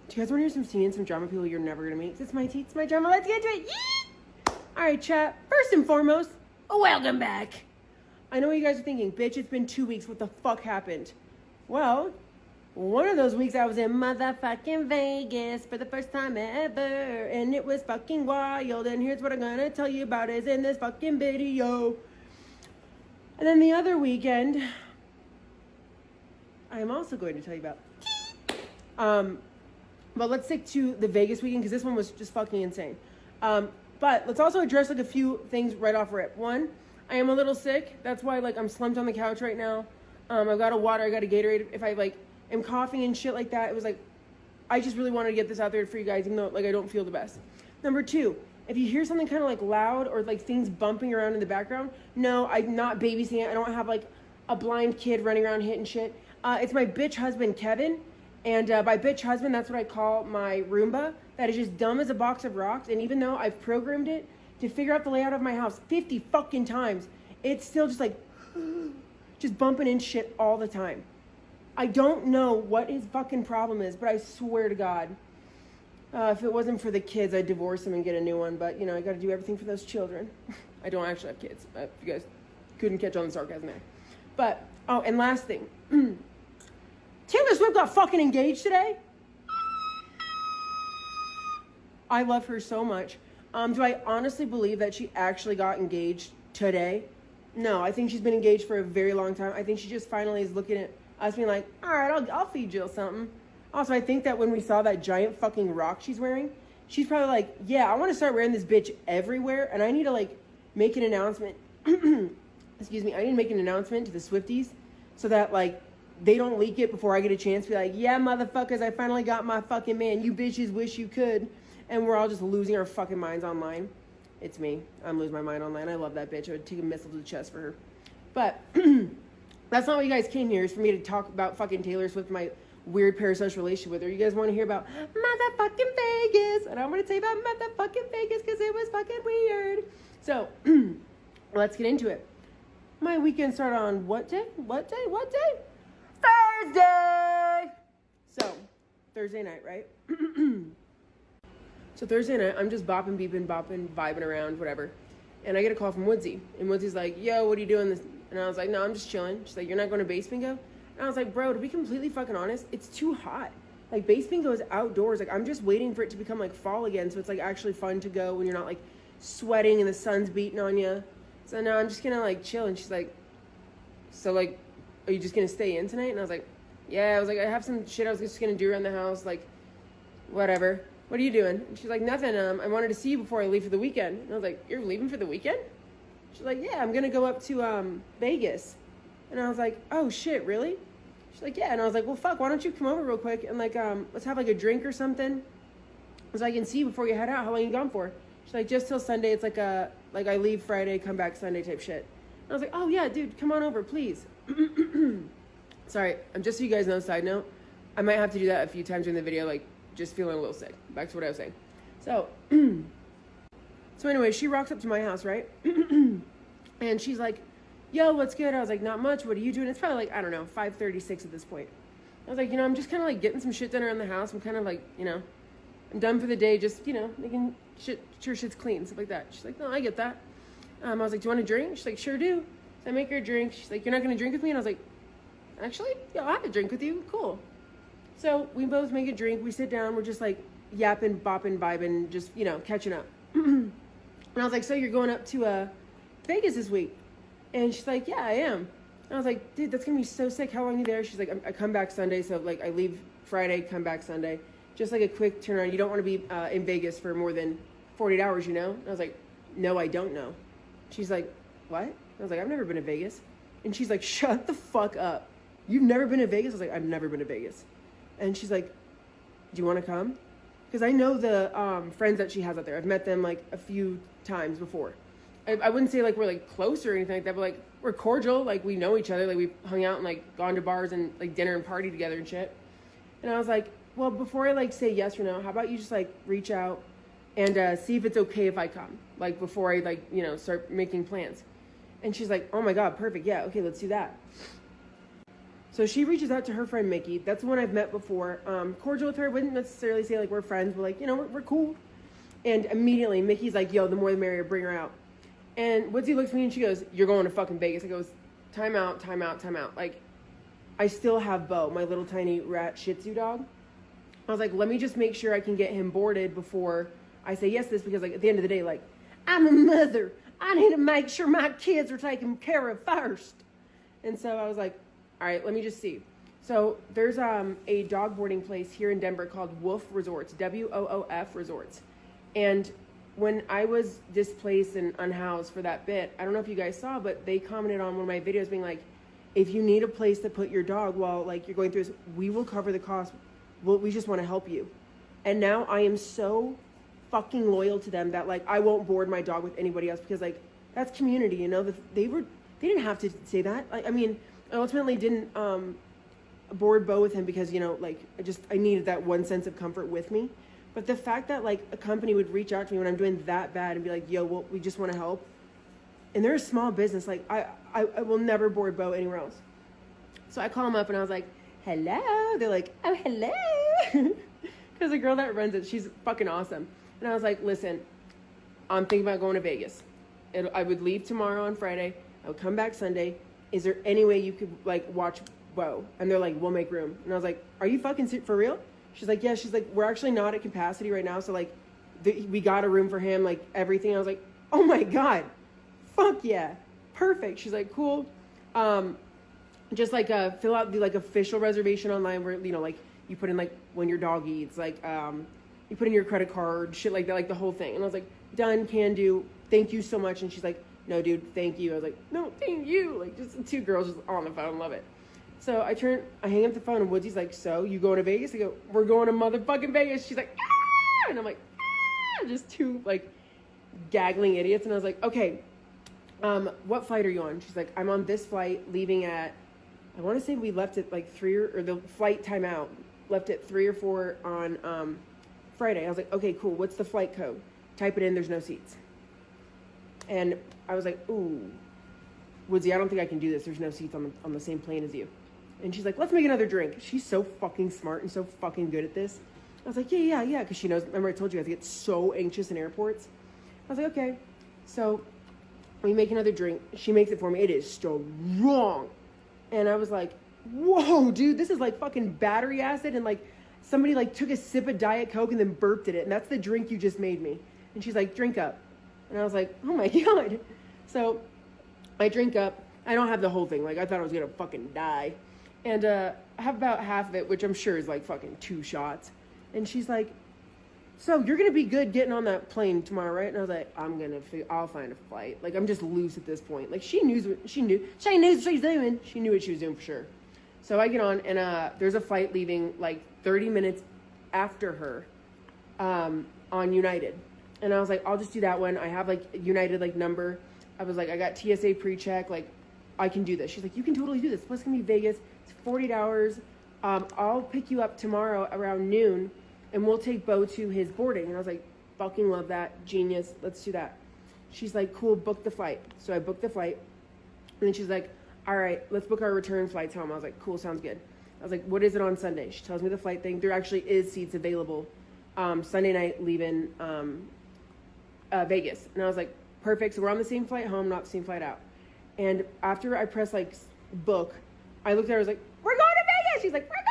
Do you guys want to hear some tea and some drama people you're never going to meet? It's my tea, it's my drama. Let's get to it. Yee! All right, chat. First and foremost, welcome back. I know what you guys are thinking. Bitch, it's been 2 weeks. What the fuck happened? Well, one of those weeks I was in motherfucking Vegas for the first time ever. And it was fucking wild. And here's what I'm going to tell you about is in this fucking video. And then the other weekend, I am also going to tell you about. But let's stick to the Vegas weekend because this one was just fucking insane. But let's also address like a few things right off rip. One, I am a little sick. That's why like I'm slumped on the couch right now. I've got a water, I got a Gatorade. If I like am coughing and shit like that, it was like, I just really wanted to get this out there for you guys, even though like I don't feel the best. Number two, if you hear something kind of like loud or like things bumping around in the background, no, I'm not babysitting. I don't have like a blind kid running around hitting shit. It's my bitch husband, Kevin. And by bitch husband, that's what I call my Roomba. That is just dumb as a box of rocks. And even though I've programmed it to figure out the layout of my house 50 fucking times, it's still just like, just bumping in shit all the time. I don't know what his fucking problem is, but I swear to God, if it wasn't for the kids, I'd divorce him and get a new one. But, you know, I got to do everything for those children. I don't actually have kids. If you guys couldn't catch on the sarcasm there. But, oh, and last thing. Taylor Swift got fucking engaged today. I love her so much. Do I honestly believe that she actually got engaged today? No, I think she's been engaged for a very long time. I think she just finally is looking at us being like, all right, I'll feed Jill something. Also, I think that when we saw that giant fucking rock she's wearing, she's probably like, yeah, I want to start wearing this bitch everywhere. And I need to like make an announcement. Excuse me. I need to make an announcement to the Swifties so that like, they don't leak it before I get a chance to be like, yeah, motherfuckers, I finally got my fucking man. You bitches wish you could. And we're all just losing our fucking minds online. It's me. I'm losing my mind online. I love that bitch. I would take a missile to the chest for her. But that's not what you guys came here, is for me to talk about fucking Taylor Swift, my weird parasocial relationship with her. You guys want to hear about motherfucking Vegas. And I'm going to tell you about motherfucking Vegas because it was fucking weird. So, let's get into it. My weekend started on what day? What day? What day? Thursday! So, Thursday night, right? So Thursday night, I'm just bopping, beeping, bopping, vibing around, whatever. And I get a call from Woodsy. And Woodsy's like, yo, what are you doing this? And I was like, no, I'm just chilling. She's like, you're not going to base bingo? And I was like, bro, to be completely fucking honest, it's too hot. Like, base bingo is outdoors. Like, I'm just waiting for it to become, like, fall again. So it's, like, actually fun to go when you're not, like, sweating and the sun's beating on you. So no, I'm just going to, like, chill. And she's like, so, like, are you just going to stay in tonight? And I was like, yeah. I was like, I have some shit I was just going to do around the house. Like, whatever. What are you doing? And she's like, nothing. I wanted to see you before I leave for the weekend. And I was like, you're leaving for the weekend? She's like, yeah, I'm going to go up to Vegas. And I was like, oh, shit, really? She's like, yeah. And I was like, well, fuck, why don't you come over real quick and, like, let's have, like, a drink or something so I can see you before you head out how long you gone for. She's like, just till Sunday. It's like I leave Friday, come back Sunday type shit. And I was like, oh, yeah, dude, come on over, please. Sorry, just so you guys know, side note, I might have to do that a few times during the video, like, just feeling a little sick. Back to what I was saying. So, anyway, she rocks up to my house, right? And she's like, yo, what's good? I was like, not much. What are you doing? It's probably like, I don't know, 5:36 at this point. I was like, I'm just kind of like getting some shit done around the house. I'm kind of like, I'm done for the day. Just, making sure shit's clean, stuff like that. She's like, no, I get that. I was like, do you want a drink? She's like, sure do. So I make her a drink. She's like, you're not going to drink with me? And I was like, actually, yeah, I'll have a drink with you. Cool. So we both make a drink. We sit down. We're just like yapping, bopping, vibing, just, catching up. And I was like, so you're going up to Vegas this week? And she's like, yeah, I am. And I was like, dude, that's going to be so sick. How long are you there? She's like, I come back Sunday. So like I leave Friday, come back Sunday. Just like a quick turnaround. You don't want to be in Vegas for more than 48 hours, And I was like, no, I don't know. She's like, what? I was like, I've never been to Vegas. And she's like, shut the fuck up. You've never been to Vegas? I was like, I've never been to Vegas. And she's like, do you want to come? Because I know the friends that she has out there. I've met them like a few times before. I wouldn't say like we're like close or anything like that, but like we're cordial. Like we know each other. Like we've hung out and like gone to bars and like dinner and party together and shit. And I was like, well, before I like say yes or no, how about you just like reach out and see if it's okay if I come? Like before I like, start making plans. And she's like, oh my God, perfect. Yeah, okay, let's do that. So she reaches out to her friend Mickey. That's the one I've met before. Cordial with her. Wouldn't necessarily say like we're friends, but like, you know, we're cool. And immediately Mickey's like, yo, the more the merrier, bring her out. And Woodsy looks at me and she goes, you're going to fucking Vegas. I goes, time out, time out, time out. Like, I still have Bo, my little tiny rat Shih Tzu dog. I was like, let me just make sure I can get him boarded before I say yes to this, because like at the end of the day, like, I'm a mother. I need to make sure my kids are taken care of first. And so I was like, all right, let me just see. So there's a dog boarding place here in Denver called Woof Resorts, WOOF Resorts. And when I was displaced and unhoused for that bit, I don't know if you guys saw, but they commented on one of my videos being like, if you need a place to put your dog while like you're going through this, we will cover the cost. We just want to help you. And now I am so fucking loyal to them that like I won't board my dog with anybody else, because like that's community, you know. They didn't have to say that. I mean, I ultimately didn't board Bo with him because, you know, like I needed that one sense of comfort with me. But the fact that like a company would reach out to me when I'm doing that bad and be like, yo, well, we just want to help. And they're a small business. Like I will never board Bo anywhere else. So I call them up and I was like, hello. They're like, oh, hello. Because the girl that runs it, she's fucking awesome. And I was like, listen, I'm thinking about going to Vegas. I would leave tomorrow on Friday. I would come back Sunday. Is there any way you could like watch Bo? And they're like, we'll make room. And I was like, are you fucking for real? She's like, yeah. She's like, we're actually not at capacity right now. So like we got a room for him, like everything. I was like, oh my God, fuck yeah. Perfect. She's like, cool. Just like fill out the like official reservation online where, you know, like you put in like when your dog eats, like you put in your credit card, shit like that, like the whole thing. And I was like, done, can do. Thank you so much. And she's like, no, dude, thank you. I was like, no, thank you. Like just two girls just on the phone, love it. So I hang up the phone and Woodsy's like, so you going to Vegas? I go, we're going to motherfucking Vegas. She's like, ah! And I'm like, ah! Just two like gaggling idiots. And I was like, okay, what flight are you on? She's like, I'm on this flight leaving at, I want to say we left at like 3 or the flight timeout left at 3 or 4 on Friday. I was like, okay, cool. What's the flight code? Type it in. There's no seats. And I was like, ooh, Woodsy, I don't think I can do this. There's no seats on the same plane as you. And she's like, let's make another drink. She's so fucking smart and so fucking good at this. I was like, yeah. Because she knows, remember I told you guys I get so anxious in airports. I was like, okay. So we make another drink. She makes it for me. It is strong. And I was like, whoa, dude, this is like fucking battery acid. And like somebody like took a sip of Diet Coke and then burped at it. And that's the drink you just made me. And she's like, drink up. And I was like, oh my God. So I drink up. I don't have the whole thing. Like I thought I was going to fucking die. And I have about half of it, which I'm sure is like fucking 2 shots. And she's like, so you're going to be good getting on that plane tomorrow, right? And I was like, I'll find a flight. Like I'm just loose at this point. Like she knew what she was doing. She knew what she was doing for sure. So I get on and there's a flight leaving like 30 minutes after her on United. And I was like, I'll just do that one. I have like United like number. I was like, I got TSA pre-check. Like I can do this. She's like, you can totally do this. Plus it's going to be Vegas. It's 48 hours. I'll pick you up tomorrow around noon and we'll take Bo to his boarding. And I was like, fucking love that. Genius. Let's do that. She's like, cool, book the flight. So I booked the flight. And then she's like, all right, let's book our return flights home. I was like, cool, sounds good. I was like, what is it on Sunday? She tells me the flight thing. There actually is seats available. Sunday night leaving Vegas. And I was like, perfect. So we're on the same flight home, not the same flight out. And after I pressed like book, I looked at her, I was like, we're going to Vegas. She's like, we're